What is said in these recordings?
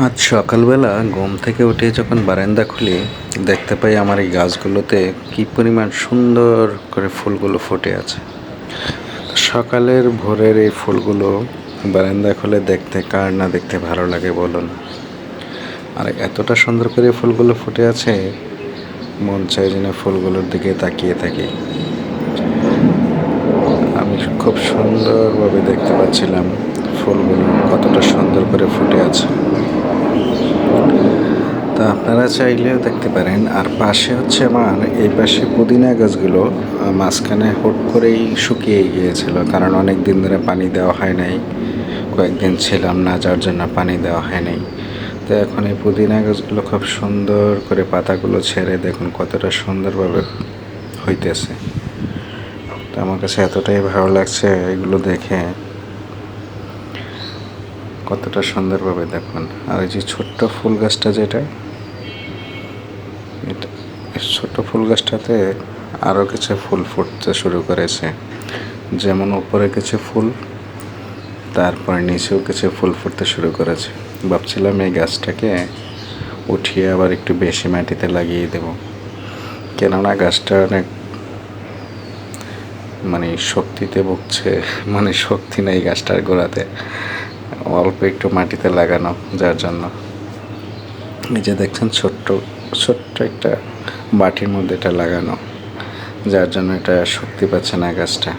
আজ সকালবেলা ঘুম থেকে উঠে যখন বারান্দা খুলি, দেখতে পাই আমার এই গাছগুলোতে কি পরিমাণ সুন্দর করে ফুলগুলো ফুটে আছে। সকালের ভোরের এই ফুলগুলো বারান্দা খুলে দেখতে কার না দেখতে ভালো লাগে বলুন। আর এতটা সুন্দর করে ফুলগুলো ফুটে আছে, মন চাই যেন ফুলগুলোর দিকে তাকিয়ে থাকি। আমি খুব সুন্দরভাবে দেখতে পাচ্ছিলাম ফুলগুলো কতটা সুন্দর করে ফুটে আছে। তা আপনারা চাইলেও দেখতে পারেন। আর পাশে হচ্ছে আমার এই পাশে পুদিনা গাছগুলো মাঝখানে হুট করেই শুকিয়ে গিয়েছিল, কারণ অনেক দিন ধরে পানি দেওয়া হয় নাই, কয়েকদিন ছিলাম না, যার জন্য পানি দেওয়া হয় নাই। তো এখন এই পুদিনা গাছগুলো খুব সুন্দর করে পাতাগুলো ছেড়ে দেখুন কতটা সুন্দরভাবে হইতেছে। তো আমার কাছে এতটাই ভালো লাগছে এগুলো দেখে, কতটা সুন্দরভাবে দেখুন। আর এই যে ছোট্ট ফুল গাছটা যেটা, এটা ছোট্ট ফুল গাছটাতে আরও কিছু ফুল ফুটতে শুরু করেছে। যেমন উপরে কিছু ফুল, তারপর নিচেও কিছু ফুল ফুটতে শুরু করেছে। ভাবছিলাম এই গাছটাকে উঠিয়ে আবার একটু বেশি মাটিতে লাগিয়ে দেব, কেননা গাছটা অনেক শক্তিতে ভুগছে, শক্তি নেই গাছটার গোড়াতে, অল্প একটু মাটিতে লাগানো, যার জন্য এই যে দেখছেন ছোট্ট ছোট্ট একটা বাটির মধ্যে এটা লাগানো, যার জন্য এটা শক্তি পাচ্ছে না গাছটা।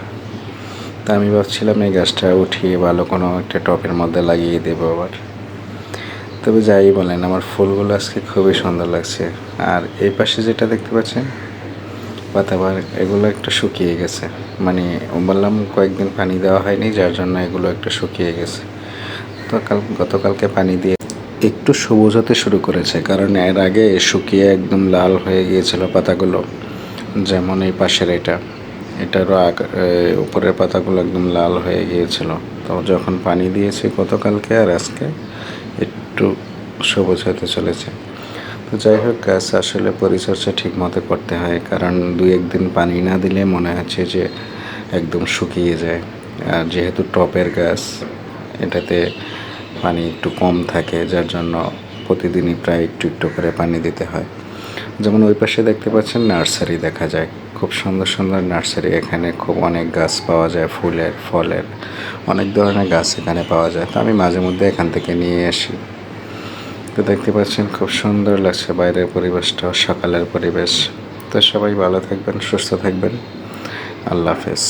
তা আমি ভাবছিলাম এই গাছটা উঠিয়ে ভালো কোনো একটা টবের মধ্যে লাগিয়ে দেবো আবার। তবে যাই বলেন, আমার ফুলগুলো আজকে খুবই সুন্দর লাগছে। আর এই পাশে যেটা দেখতে পাচ্ছেন পাতাবার, এগুলো একটু শুকিয়ে গেছে, বললাম কয়েকদিন পানি দেওয়া হয়নি, যার জন্য এগুলো একটু শুকিয়ে গেছে। তো গতকালকে পানি দিয়ে একটু সবুজ হতে শুরু করেছে, কারণ এর আগে শুকিয়ে একদম লাল হয়ে গিয়েছিল পাতাগুলো। যেমন এই পাশের এটারও উপরের পাতাগুলো একদম লাল হয়ে গিয়েছিল। তো যখন পানি দিয়েছি গতকালকে আর আজকে, একটু সবুজ হতে চলেছে। তো যাই হোক, গাছ আসলে পরিচর্যা ঠিক মতো করতে হয়, কারণ 2-1 দিন পানি না দিলে মনে হচ্ছে যে একদম শুকিয়ে যায়। আর যেহেতু টবের গাছ, এটাতে পানি একটু কম থাকে, যার জন্য প্রতিদিনই প্রায় একটু একটু করে পানি দিতে হয়। যেমন ওই পাশে দেখতে পাচ্ছেন নার্সারি দেখা যায়, খুব সুন্দর সুন্দর নার্সারি। এখানে খুব অনেক গাছ পাওয়া যায়, ফুলের, ফলের, অনেক ধরনের গাছ এখানে পাওয়া যায়। তো আমি মাঝে মধ্যে এখান থেকে নিয়ে আসি। তো দেখতে পাচ্ছেন খুব সুন্দর লাগছে বাইরের পরিবেশটা, সকালের পরিবেশ। তো সবাই ভালো থাকবেন, সুস্থ থাকবেন। আল্লাহ হাফেজ।